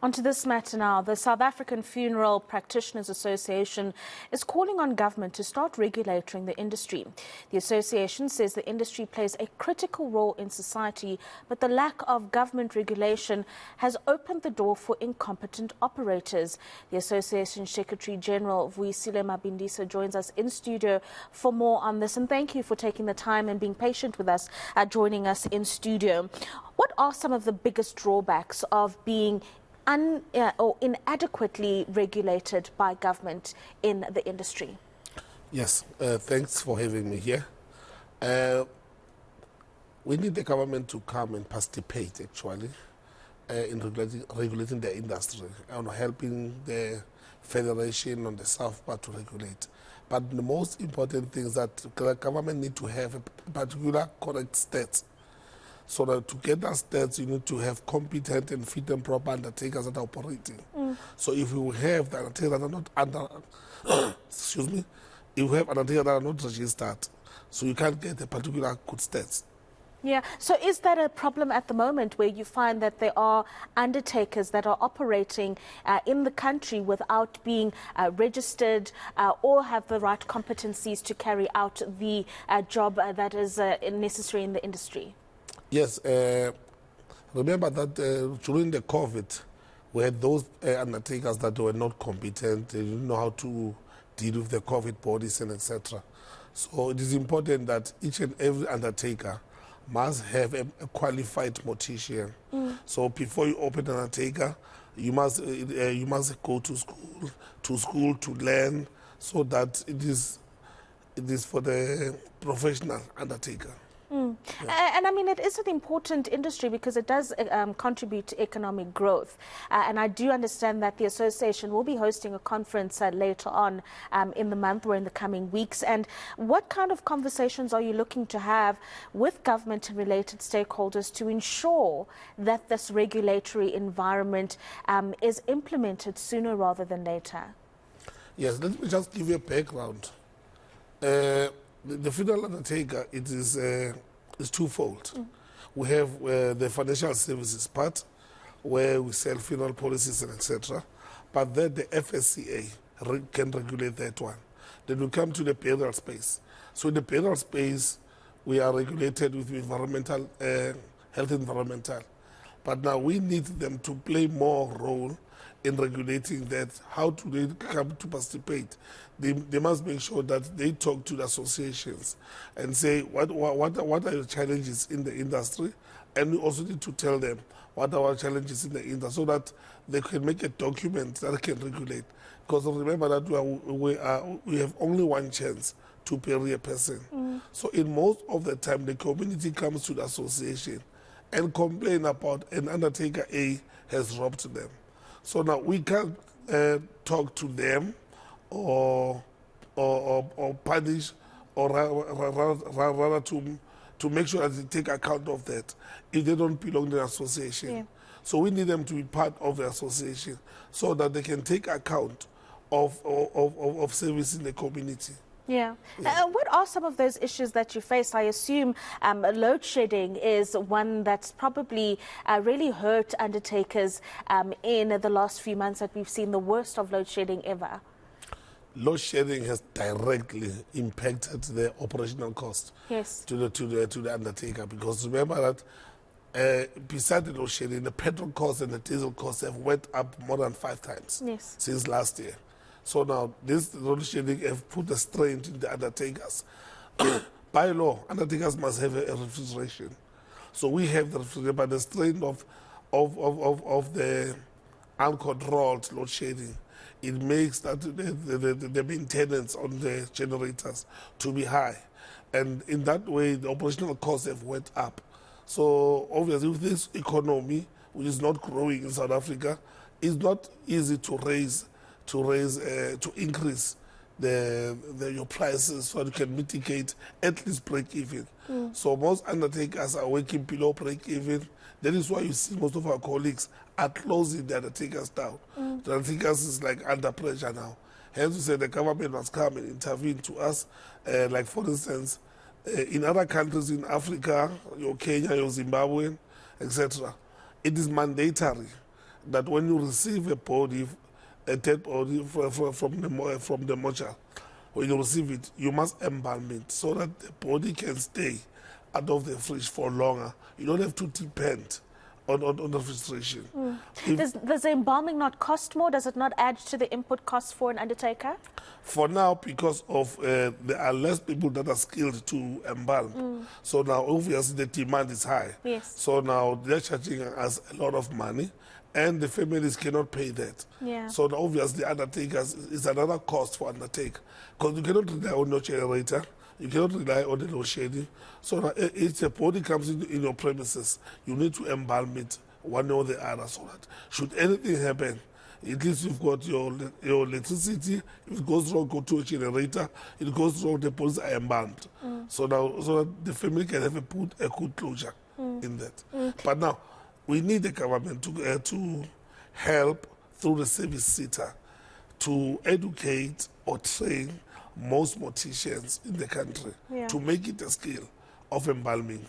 Onto this matter now. The South African Funeral Practitioners Association is calling on government to start regulating the industry. The association says the industry plays a critical role in society, but the lack of government regulation has opened the door for incompetent operators. The association Secretary General Vuyisile Mabindisa joins us in studio for more on this. And thank you for taking the time and being patient with us, joining us in studio. What are some of the biggest drawbacks of being or inadequately regulated by government in the industry? Yes, thanks for having me here. We need the government to come and participate, actually, in regulating the industry and helping the federation on the south part to regulate. But the most important thing is that the government need to have a particular correct stats. So that to get that stats, you need to have competent and fit and proper undertakers that are operating. So if you have the undertakers that are not under, excuse me, if you have undertakers that are not registered, so you can't get a particular good stats. Yeah, so is that a problem at the moment where you find that there are undertakers that are operating in the country without being registered or have the right competencies to carry out the job that is necessary in the industry? Yes, remember that during the COVID, we had those undertakers that were not competent, they didn't know how to deal with the COVID bodies and etc. So it is important that each and every undertaker must have a qualified mortician. So before you open an undertaker, you must go to school to learn, so that it is for the professional undertaker. Yeah. And I mean, it is an important industry because it does contribute to economic growth. And I do understand that the association will be hosting a conference later on in the month or in the coming weeks. And what kind of conversations are you looking to have with government and related stakeholders to ensure that this regulatory environment is implemented sooner rather than later? Yes, let me just give you a background. The funeral undertaker, it is twofold. We have the financial services part, where we sell funeral policies and etc. But then the FSCA can regulate that one. Then we come to the burial space. So in the burial space, we are regulated with environmental, health environmental. But now we need them to play more role in regulating that. How do they come to participate? They must make sure that they talk to the associations and say what are the challenges in the industry, and we also need to tell them what are our challenges in the industry so that they can make a document that can regulate. Because remember that we have only one chance to bury a person. So in most of the time, the community comes to the association and complain about an undertaker A has robbed them. So now we can't talk to them or punish, or rather to make sure that they take account of that if they don't belong to the association. Yeah. So we need them to be part of the association so that they can take account of service in the community. Yeah. What are some of those issues that you face? I assume load shedding is one that's probably really hurt undertakers in the last few months, that we've seen the worst of load shedding ever. Load shedding has directly impacted the operational cost to the undertaker, because remember that besides the load shedding, the petrol cost and the diesel costs have went up more than 5 times since last year. So now this load shedding have put a strain in the undertakers. By law, undertakers must have a refrigeration. So we have the refrigeration, but the strain of the uncontrolled load shedding, it makes that the maintenance on the generators to be high. And in that way, the operational costs have went up. So obviously with this economy, which is not growing in South Africa, it's not easy to increase your prices so you can mitigate, at least break even. So most undertakers are working below break even. That is why you see most of our colleagues are closing the undertakers down. The undertakers is like under pressure now. Hence we say the government must come and intervene to us. Like for instance, in other countries in Africa, your Kenya, your Zimbabwe, etc., it is mandatory that when you receive a body, a dead body from the mortuary, when you receive it, you must embalm it so that the body can stay out of the fridge for longer. You don't have to depend on the refrigeration. Does the embalming not cost more? Does it not add to the input costs for an undertaker? For now, because of there are less people that are skilled to embalm, so now obviously the demand is high. Yes. So now they're charging us a lot of money, and the families cannot pay that. Yeah. So now obviously undertakers is another cost for undertaker, because you cannot rely on your generator, you cannot rely on the load shedding. So now if the body comes in your premises, you need to embalm it one or the other, so that should anything happen, at least you've got your electricity. If it goes wrong, go to a generator. If it goes wrong, the bodies are embalmed. So that the family can have a good closure in that. But now, we need the government to help through the service sector to educate or train most morticians in the country to make it a skill of embalming.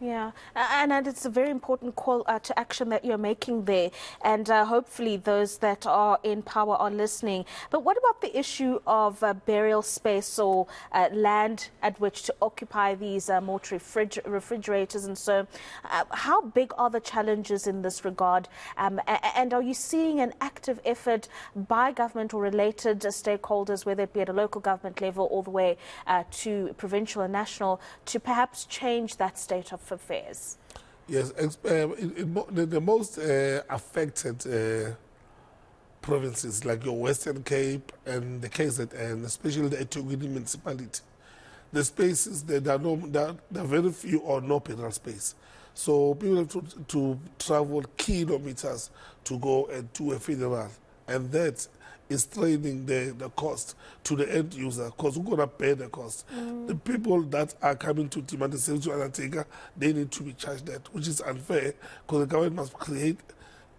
Yeah, and it's a very important call to action that you're making there, and hopefully those that are in power are listening. But what about the issue of burial space or land at which to occupy these mortuary refrigerators and so? How big are the challenges in this regard? And are you seeing an active effort by government or related stakeholders, whether it be at a local government level all the way to provincial and national, to perhaps change that state of affairs? Yes, the most affected provinces like your Western Cape and the KZN, especially the eThekwini municipality, the spaces there are very few or no burial space. So people have to travel kilometers to go and do a funeral, and that is training the cost to the end user, because who's going to pay the cost? The people that are coming to demand the service to undertaker, they need to be charged that, which is unfair, because the government must create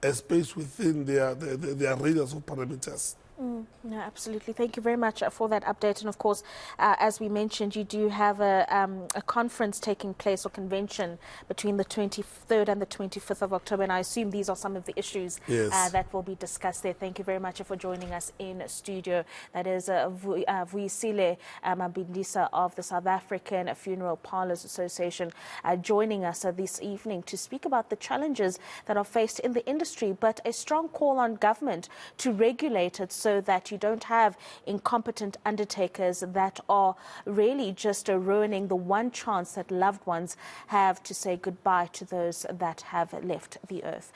a space within their radius of parameters. No, absolutely. Thank you very much for that update. And of course, as we mentioned, you do have a conference taking place, or convention, between the 23rd and the 25th of October. And I assume these are some of the issues that will be discussed there. Thank you very much for joining us in studio. That is Vuyisile Mabindisa of the South African Funeral Parlours Association joining us this evening to speak about the challenges that are faced in the industry, but a strong call on government to regulate it so that you don't have incompetent undertakers that are really just ruining the one chance that loved ones have to say goodbye to those that have left the earth.